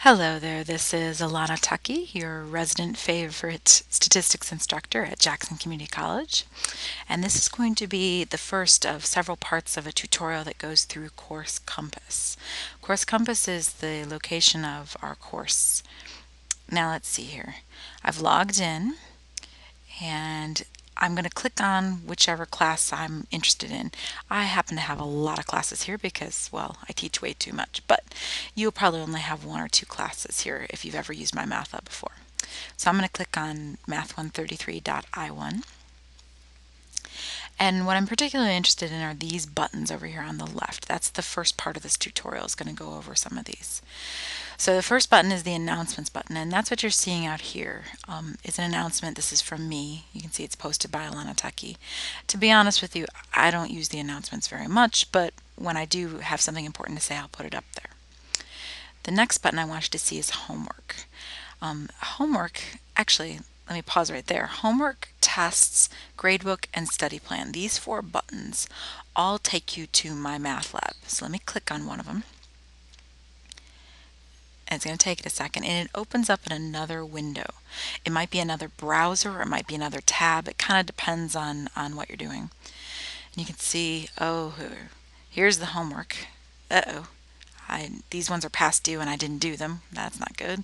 Hello there, this is Alana Tuckey, your resident favorite statistics instructor at Jackson Community College. And this is going to be the first of several parts of a tutorial that goes through Course Compass. Course Compass is the location of our course. Now let's see here. I've logged in and I'm going to click on whichever class I'm interested in. I happen to have a lot of classes here because, well, I teach way too much, but you'll probably only have one or two classes here if you've ever used my MathHub before. So I'm going to click on Math133.I1. And what I'm particularly interested in are these buttons over here on the left. That's the first part of this tutorial, is going to go over some of these. So the first button is the announcements button, and that's what you're seeing out here. Is an announcement. This is from me. You can see it's posted by Alana Tuckey. To be honest with you, I don't use the announcements very much, but when I do have something important to say, I'll put it up there. The next button I want you to see is homework. Actually, let me pause right there. Homework, tests, gradebook, and study plan. These four buttons all take you to my math lab. So let me click on one of them. And it's going to take it a second, and it opens up in another window. It might be another browser, or it might be another tab. It kind of depends on what you're doing. And you can see, oh, here's the homework. Uh-oh. These ones are past due and I didn't do them. That's not good.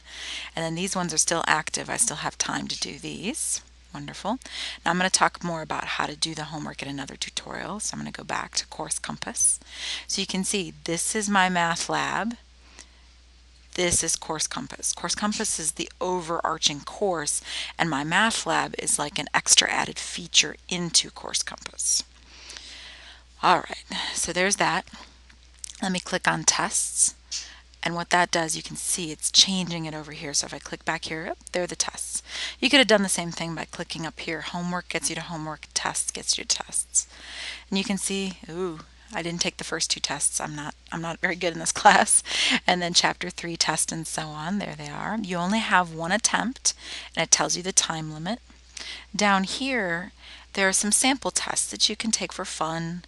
And then these ones are still active. I still have time to do these. Wonderful. Now I'm going to talk more about how to do the homework in another tutorial. So I'm going to go back to Course Compass. So you can see this is my math lab. This is Course Compass. Course Compass is the overarching course, and my math lab is like an extra added feature into Course Compass. All right, so there's that. Let me click on tests, and what that does, you can see it's changing it over here. So if I click back here, oh, there are the tests. You could have done the same thing by clicking up here. Homework gets you to homework, tests gets you to tests. And you can see, ooh, I didn't take the first two tests. I'm not very good in this class. And then chapter 3 test and so on. There they are. You only have one attempt, and it tells you the time limit. Down here, there are some sample tests that you can take for fun,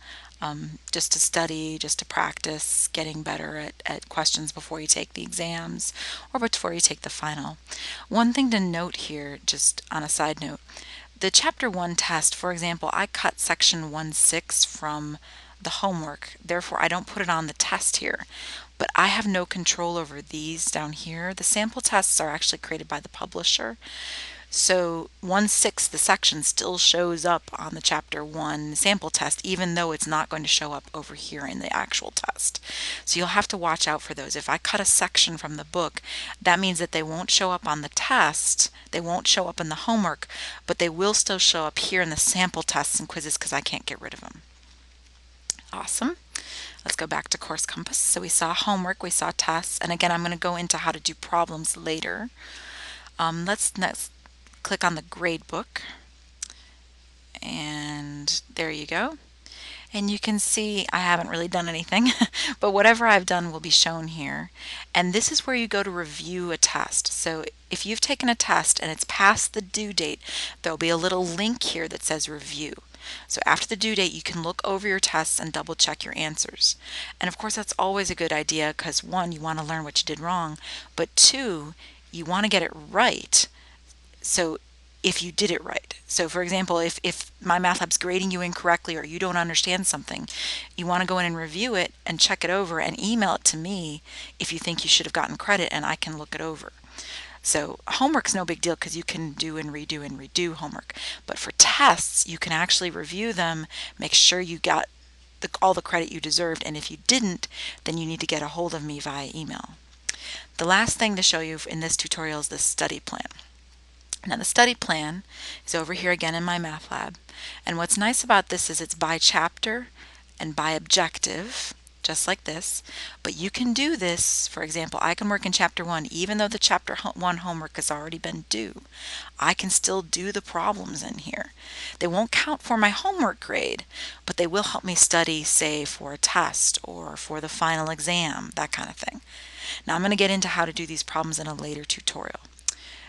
just to study, just to practice getting better at questions before you take the exams or before you take the final. One thing to note here, just on a side note, the chapter 1 test, for example, I cut section 1.6 from the homework, therefore I don't put it on the test here. But I have no control over these down here. The sample tests are actually created by the publisher. So 1/6, the section, still shows up on the chapter 1 sample test, even though it's not going to show up over here in the actual test. So you'll have to watch out for those. If I cut a section from the book, that means that they won't show up on the test, they won't show up in the homework, but they will still show up here in the sample tests and quizzes because I can't get rid of them. Awesome. Let's go back to Course Compass. So we saw homework, we saw tests, and again I'm going to go into how to do problems later. Let's next click on the gradebook, and there you go. And you can see I haven't really done anything, but whatever I've done will be shown here. And this is where you go to review a test. So if you've taken a test and it's past the due date, there'll be a little link here that says review. So after the due date, you can look over your tests and double check your answers. And of course, that's always a good idea because 1, you want to learn what you did wrong, but 2, you want to get it right. So if you did it right. So for example, if my math lab's grading you incorrectly or you don't understand something, you want to go in and review it and check it over and email it to me if you think you should have gotten credit, and I can look it over. So homework's no big deal because you can do and redo homework. But for tests, you can actually review them, make sure you got all the credit you deserved, and if you didn't, then you need to get a hold of me via email. The last thing to show you in this tutorial is the study plan. Now the study plan is over here again in my math lab, and what's nice about this is it's by chapter and by objective, just like this. But you can do this, for example, I can work in chapter 1 even though the chapter 1 homework has already been due. I can still do the problems in here. They won't count for my homework grade, but they will help me study, say, for a test or for the final exam, that kind of thing. Now I'm going to get into how to do these problems in a later tutorial.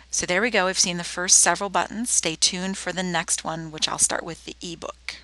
So there we go. We've seen the first several buttons. Stay tuned for the next one, which I'll start with the ebook.